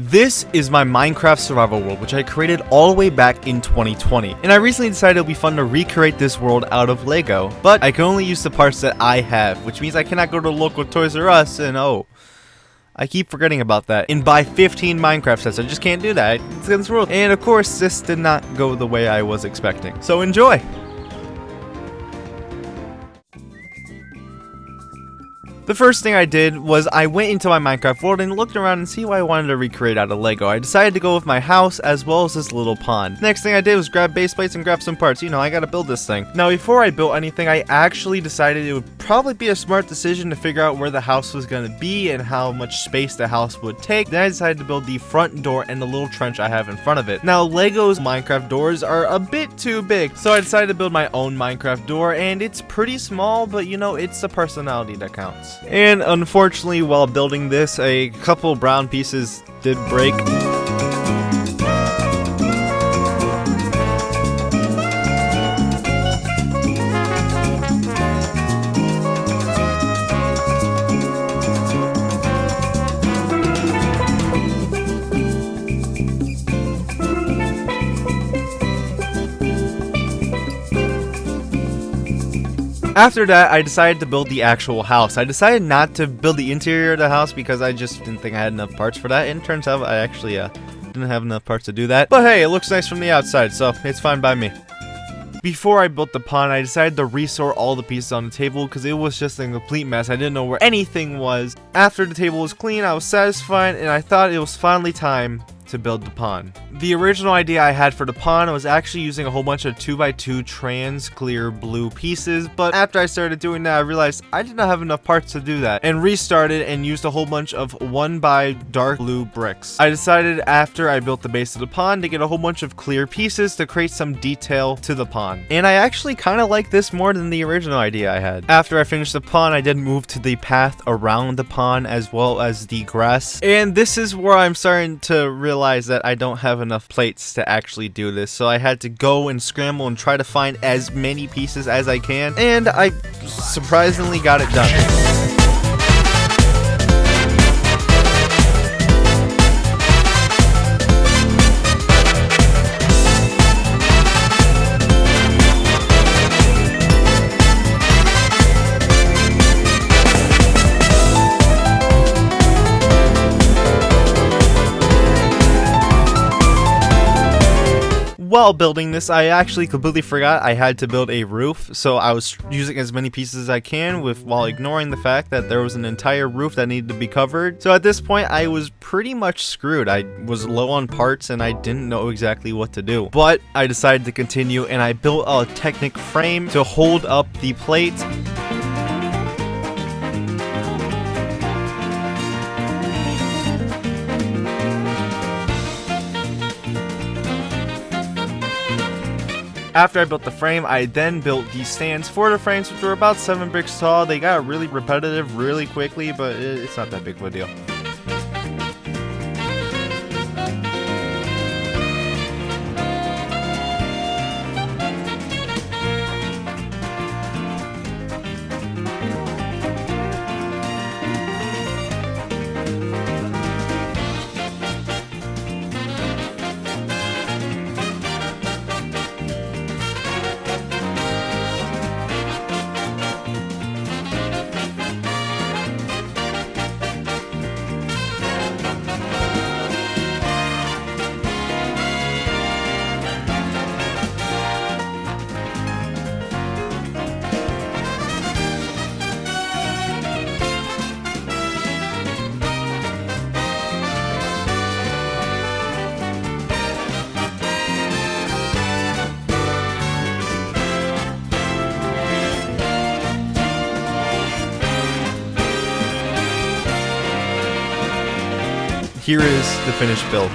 This is my Minecraft survival world, which I created all the way back in 2020, and I recently decided it would be fun to recreate this world out of Lego, but I can only use the parts that I have, which means I cannot go to the local Toys R Us and I keep forgetting about that, and buy 15 Minecraft sets. I just can't do that. It's against the rules. And of course, this did not go the way I was expecting. So enjoy! The first thing I did was I went into my Minecraft world and looked around and see what I wanted to recreate out of Lego. I decided to go with my house as well as this little pond. Next thing I did was grab base plates and grab some parts. You know, I gotta build this thing. Now, before I built anything, I actually decided it would probably be a smart decision to figure out where the house was gonna be and how much space the house would take. Then I decided to build the front door and the little trench I have in front of it. Now, Lego's Minecraft doors are a bit too big, so I decided to build my own Minecraft door, and it's pretty small, but you know, it's the personality that counts. And unfortunately, while building this, a couple brown pieces did break. After that, I decided to build the actual house. I decided not to build the interior of the house because I just didn't think I had enough parts for that. And it turns out I actually didn't have enough parts to do that. But hey, it looks nice from the outside, so it's fine by me. Before I built the pond, I decided to resort all the pieces on the table because it was just a complete mess. I didn't know where anything was. After the table was clean, I was satisfied, and I thought it was finally time to build the pond. The original idea I had for the pond was actually using a whole bunch of 2x2 trans clear blue pieces, but after I started doing that, I realized I did not have enough parts to do that, and restarted and used a whole bunch of 1x dark blue bricks. I decided after I built the base of the pond to get a whole bunch of clear pieces to create some detail to the pond, and I actually kind of like this more than the original idea I had. After I finished the pond, I did move to the path around the pond as well as the grass, and this is where I'm starting to realize that I don't have enough plates to actually do this, so I had to go and scramble and try to find as many pieces as I can, and I surprisingly got it done. While building this, I actually completely forgot I had to build a roof, so I was using as many pieces as I can while ignoring the fact that there was an entire roof that needed to be covered. So at this point, I was pretty much screwed. I was low on parts and I didn't know exactly what to do. But I decided to continue, and I built a Technic frame to hold up the plate. After I built the frame, I then built these stands for the frames, which were about 7 bricks tall. They got really repetitive really quickly, but it's not that big of a deal. Here is the finished build.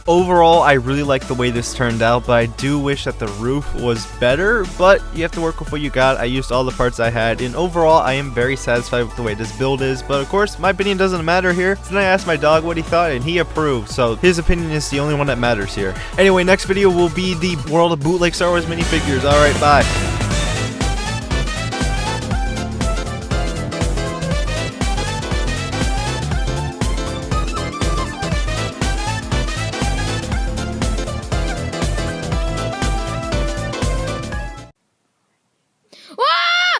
Overall, I really like the way this turned out, but I do wish that the roof was better, but you have to work with what you got. I used all the parts I had, and overall, I am very satisfied with the way this build is, but of course, my opinion doesn't matter here. So then I asked my dog what he thought, and he approved, so his opinion is the only one that matters here. Anyway, next video will be the world of bootleg Star Wars minifigures. Alright, bye.